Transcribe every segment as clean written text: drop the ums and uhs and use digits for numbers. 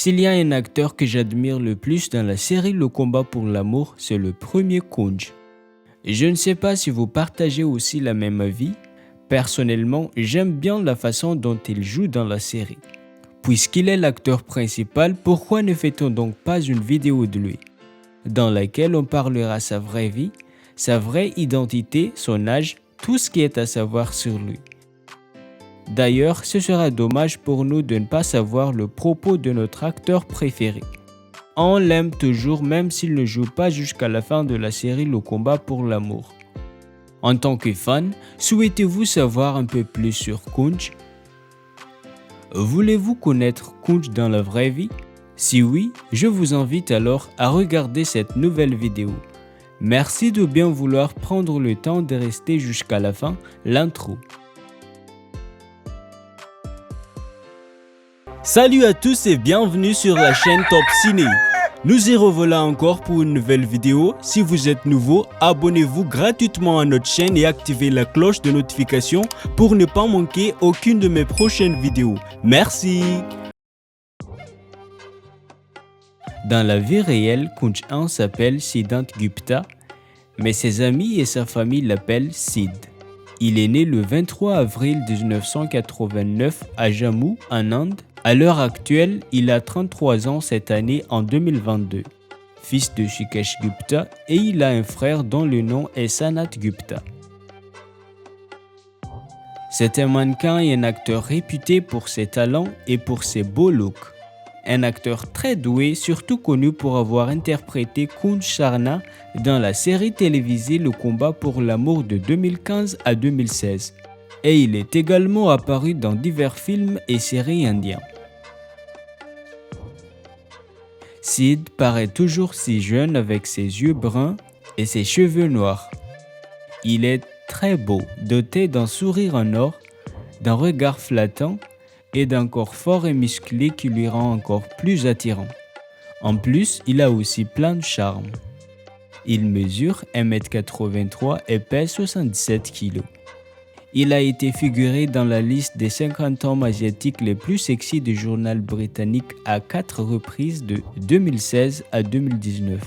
S'il y a un acteur que j'admire le plus dans la série Le combat pour l'amour, c'est le premier Kunj. Je ne sais pas si vous partagez aussi la même avis. Personnellement, j'aime bien la façon dont il joue dans la série. Puisqu'il est l'acteur principal, pourquoi ne fait-on donc pas une vidéo de lui, dans laquelle on parlera sa vraie vie, sa vraie identité, son âge, tout ce qui est à savoir sur lui. D'ailleurs, ce sera dommage pour nous de ne pas savoir le propos de notre acteur préféré. On l'aime toujours même s'il ne joue pas jusqu'à la fin de la série Le combat pour l'amour. En tant que fan, souhaitez-vous savoir un peu plus sur Kunj? Voulez-vous connaître Kunj dans la vraie vie? Si oui, je vous invite alors à regarder cette nouvelle vidéo. Merci de bien vouloir prendre le temps de rester jusqu'à la fin, l'intro. Salut à tous et bienvenue sur la chaîne Top Ciné. Nous y revoilà encore pour une nouvelle vidéo. Si vous êtes nouveau, abonnez-vous gratuitement à notre chaîne et activez la cloche de notification pour ne pas manquer aucune de mes prochaines vidéos. Merci. Dans la vie réelle, Kunj 1 s'appelle Siddhant Gupta, mais ses amis et sa famille l'appellent Sid. Il est né le 23 avril 1989 à Jammu, en Inde. À l'heure actuelle, il a 33 ans cette année en 2022. Fils de Shikesh Gupta et il a un frère dont le nom est Sanat Gupta. C'est un mannequin et un acteur réputé pour ses talents et pour ses beaux looks. Un acteur très doué, surtout connu pour avoir interprété Kunj Sharna dans la série télévisée Le combat pour l'amour de 2015 à 2016. Et il est également apparu dans divers films et séries indiens. Sid paraît toujours si jeune avec ses yeux bruns et ses cheveux noirs. Il est très beau, doté d'un sourire en or, d'un regard flattant et d'un corps fort et musclé qui lui rend encore plus attirant. En plus, il a aussi plein de charme. Il mesure 1,83 m et pèse 77 kg. Il a été figuré dans la liste des 50 hommes asiatiques les plus sexy du journal britannique à 4 reprises de 2016 à 2019.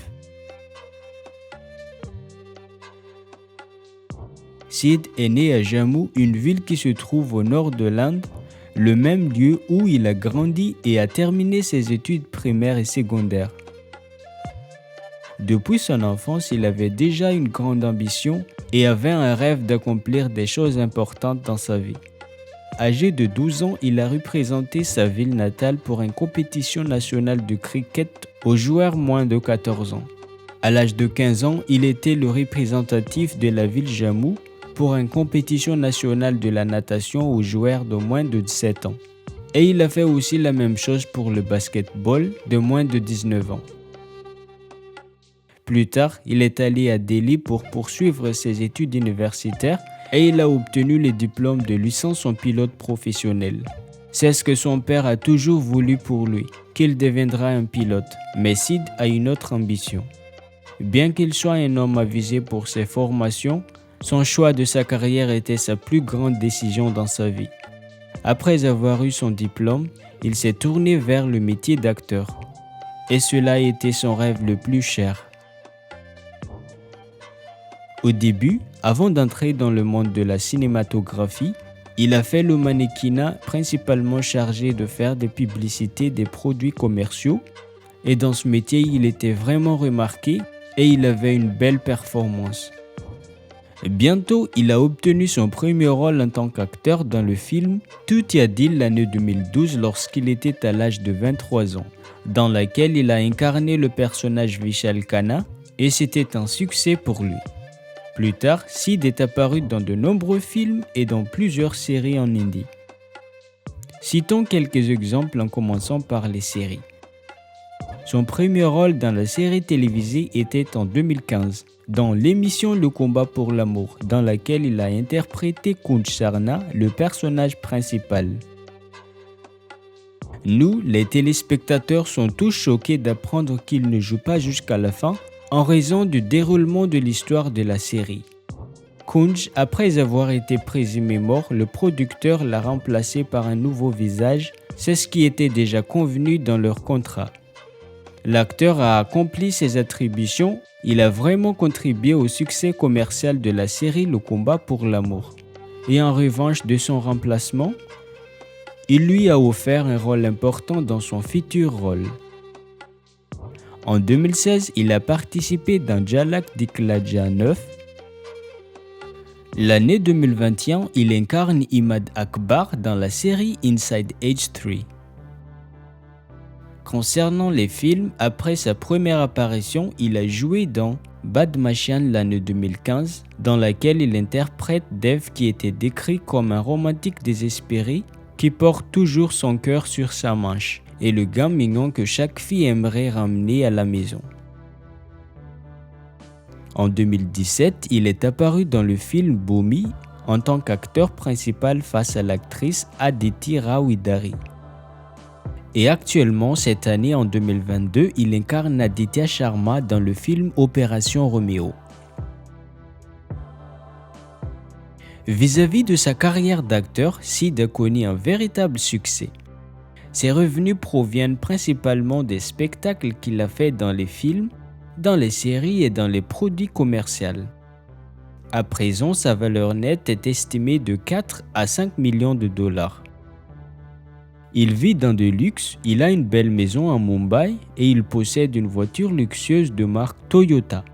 Sid est né à Jammu, une ville qui se trouve au nord de l'Inde, le même lieu où il a grandi et a terminé ses études primaires et secondaires. Depuis son enfance, il avait déjà une grande ambition et avait un rêve d'accomplir des choses importantes dans sa vie. Âgé de 12 ans, il a représenté sa ville natale pour une compétition nationale de cricket aux joueurs moins de 14 ans. À l'âge de 15 ans, il était le représentatif de la ville Jammu pour une compétition nationale de la natation aux joueurs de moins de 17 ans. Et il a fait aussi la même chose pour le basketball de moins de 19 ans. Plus tard, il est allé à Delhi pour poursuivre ses études universitaires et il a obtenu le diplôme de licence en pilote professionnel. C'est ce que son père a toujours voulu pour lui, qu'il deviendra un pilote. Mais Sid a une autre ambition. Bien qu'il soit un homme avisé pour ses formations, son choix de sa carrière était sa plus grande décision dans sa vie. Après avoir eu son diplôme, il s'est tourné vers le métier d'acteur. Et cela a été son rêve le plus cher. Au début, avant d'entrer dans le monde de la cinématographie, il a fait le mannequinat principalement chargé de faire des publicités des produits commerciaux. Et dans ce métier, il était vraiment remarqué et il avait une belle performance. Bientôt, il a obtenu son premier rôle en tant qu'acteur dans le film Tout y a Dil l'année 2012 lorsqu'il était à l'âge de 23 ans, dans laquelle il a incarné le personnage Vishal Khanna et c'était un succès pour lui. Plus tard, Sid est apparu dans de nombreux films et dans plusieurs séries en hindi. Citons quelques exemples en commençant par les séries. Son premier rôle dans la série télévisée était en 2015, dans l'émission Le combat pour l'amour, dans laquelle il a interprété Kunj Sharna, le personnage principal. Nous, les téléspectateurs, sont tous choqués d'apprendre qu'il ne joue pas jusqu'à la fin, en raison du déroulement de l'histoire de la série. Kunj, après avoir été présumé mort, le producteur l'a remplacé par un nouveau visage, C'est ce qui était déjà convenu dans leur contrat. L'acteur a accompli ses attributions, il a vraiment contribué au succès commercial de la série Le Combat pour l'amour. Et en revanche de son remplacement, il lui a offert un rôle important dans son futur rôle. En 2016, il a participé dans Jalak Dikladja 9. L'année 2021, il incarne Imad Akbar dans la série Inside Age 3. Concernant les films, après sa première apparition, il a joué dans Badmachan l'année 2015, dans laquelle il interprète Dev qui était décrit comme un romantique désespéré qui porte toujours son cœur sur sa manche et le gars mignon que chaque fille aimerait ramener à la maison. En 2017, il est apparu dans le film Bhumi en tant qu'acteur principal face à l'actrice Aditi Rao Hidari. Et actuellement, cette année en 2022, il incarne Aditya Sharma dans le film Opération Roméo. Vis-à-vis de sa carrière d'acteur, Sid a connu un véritable succès. Ses revenus proviennent principalement des spectacles qu'il a fait dans les films, dans les séries et dans les produits commerciaux. À présent, sa valeur nette est estimée de 4 à 5 millions de dollars. Il vit dans de luxe, il a une belle maison à Mumbai et il possède une voiture luxueuse de marque Toyota.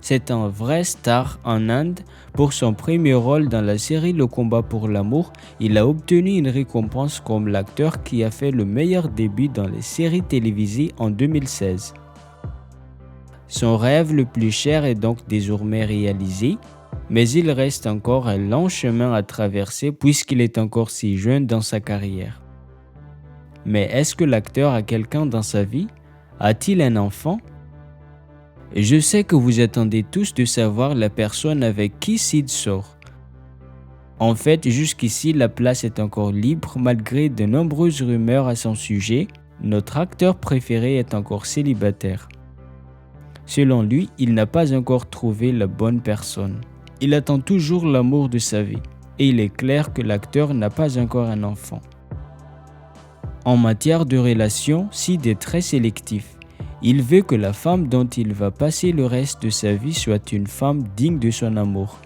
C'est un vrai star en Inde. Pour son premier rôle dans la série Le Combat pour l'amour, il a obtenu une récompense comme l'acteur qui a fait le meilleur début dans les séries télévisées en 2016. Son rêve le plus cher est donc désormais réalisé, mais il reste encore un long chemin à traverser puisqu'il est encore si jeune dans sa carrière. Mais est-ce que l'acteur a quelqu'un dans sa vie? A-t-il un enfant? Je sais que vous attendez tous de savoir la personne avec qui Sid sort. En fait, jusqu'ici, la place est encore libre malgré de nombreuses rumeurs à son sujet. Notre acteur préféré est encore célibataire. Selon lui, il n'a pas encore trouvé la bonne personne. Il attend toujours l'amour de sa vie. Et il est clair que l'acteur n'a pas encore un enfant. En matière de relations, Sid est très sélectif. Il veut que la femme dont il va passer le reste de sa vie soit une femme digne de son amour.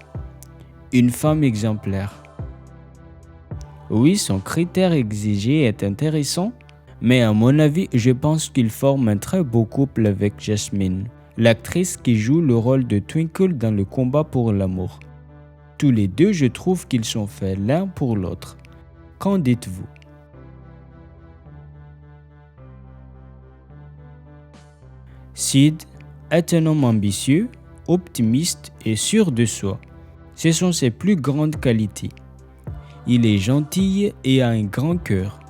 Une femme exemplaire. Oui, son critère exigé est intéressant, mais à mon avis, je pense qu'il forme un très beau couple avec Jasmine, l'actrice qui joue le rôle de Twinkle dans Le Combat pour l'amour. Tous les deux, je trouve qu'ils sont faits l'un pour l'autre. Qu'en dites-vous? Sid est un homme ambitieux, optimiste et sûr de soi. Ce sont ses plus grandes qualités. Il est gentil et a un grand cœur.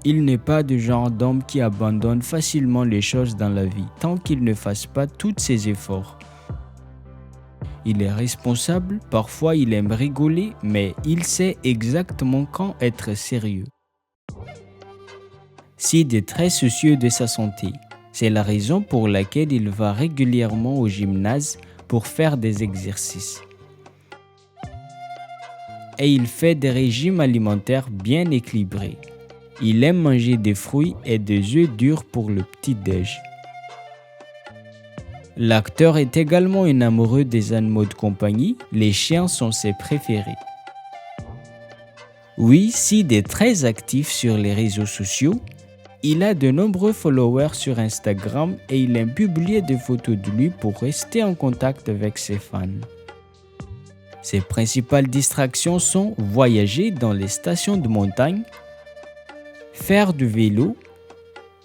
Il n'est pas du genre d'homme qui abandonne facilement les choses dans la vie tant qu'il ne fasse pas tous ses efforts. Il est responsable, parfois il aime rigoler, mais il sait exactement quand être sérieux. Sid est très soucieux de sa santé. C'est la raison pour laquelle il va régulièrement au gymnase pour faire des exercices. Et il fait des régimes alimentaires bien équilibrés. Il aime manger des fruits et des œufs durs pour le petit-déj. L'acteur est également un amoureux des animaux de compagnie. Les chiens sont ses préférés. Oui, Sid est très actif sur les réseaux sociaux. Il a de nombreux followers sur Instagram et il aime publier des photos de lui pour rester en contact avec ses fans. Ses principales distractions sont voyager dans les stations de montagne, faire du vélo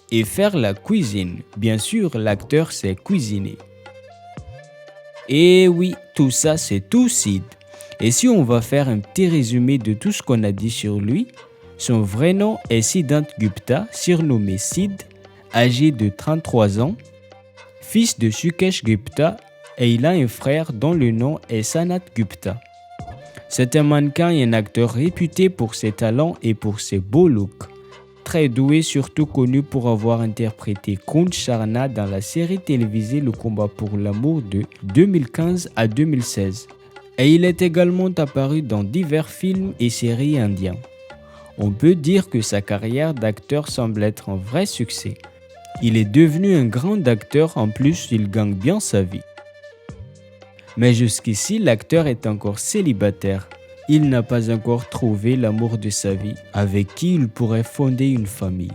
et faire la cuisine. Bien sûr, l'acteur sait cuisiner. Et oui, tout ça c'est tout Sid. Et si on va faire un petit résumé de tout ce qu'on a dit sur lui, son vrai nom est Siddhant Gupta, surnommé Sid, âgé de 33 ans, fils de Sukesh Gupta, et il a un frère dont le nom est Sanat Gupta. C'est un mannequin et un acteur réputé pour ses talents et pour ses beaux looks. Très doué, surtout connu pour avoir interprété Kunj Sharna dans la série télévisée Le Combat pour l'amour de 2015 à 2016. Et il est également apparu dans divers films et séries indiens. on peut dire que sa carrière d'acteur semble être un vrai succès. Il est devenu un grand acteur, en plus il gagne bien sa vie. Mais jusqu'ici, l'acteur est encore célibataire. Il n'a pas encore trouvé l'amour de sa vie avec qui il pourrait fonder une famille.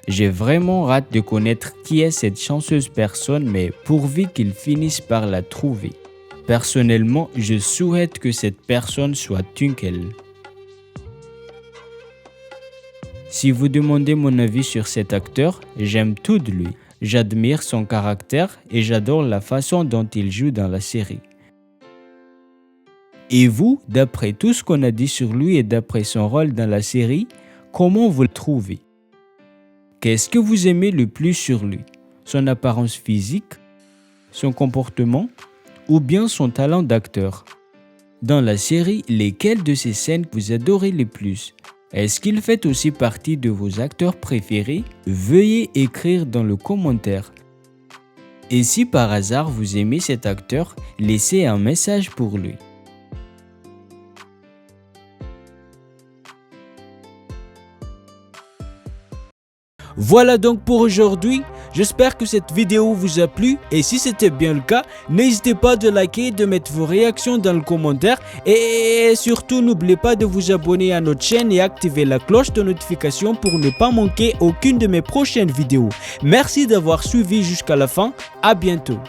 J'ai vraiment hâte de connaître qui est cette chanceuse personne, mais pourvu qu'il finisse par la trouver. Personnellement, je souhaite que cette personne soit Tunkel. Si vous demandez mon avis sur cet acteur, j'aime tout de lui. J'admire son caractère et j'adore la façon dont il joue dans la série. Et vous, d'après tout ce qu'on a dit sur lui et d'après son rôle dans la série, comment vous le trouvez? Qu'est-ce que vous aimez le plus sur lui? Son apparence physique, son comportement ou bien son talent d'acteur? Dans la série, lesquelles de ces scènes vous adorez le plus? Est-ce qu'il fait aussi partie de vos acteurs préférés? Veuillez écrire dans le commentaire. Et si par hasard vous aimez cet acteur, laissez un message pour lui. Voilà donc pour aujourd'hui. J'espère que cette vidéo vous a plu et si c'était bien le cas, n'hésitez pas de liker, de mettre vos réactions dans le commentaire et surtout n'oubliez pas de vous abonner à notre chaîne et activer la cloche de notification pour ne pas manquer aucune de mes prochaines vidéos. Merci d'avoir suivi jusqu'à la fin. À bientôt.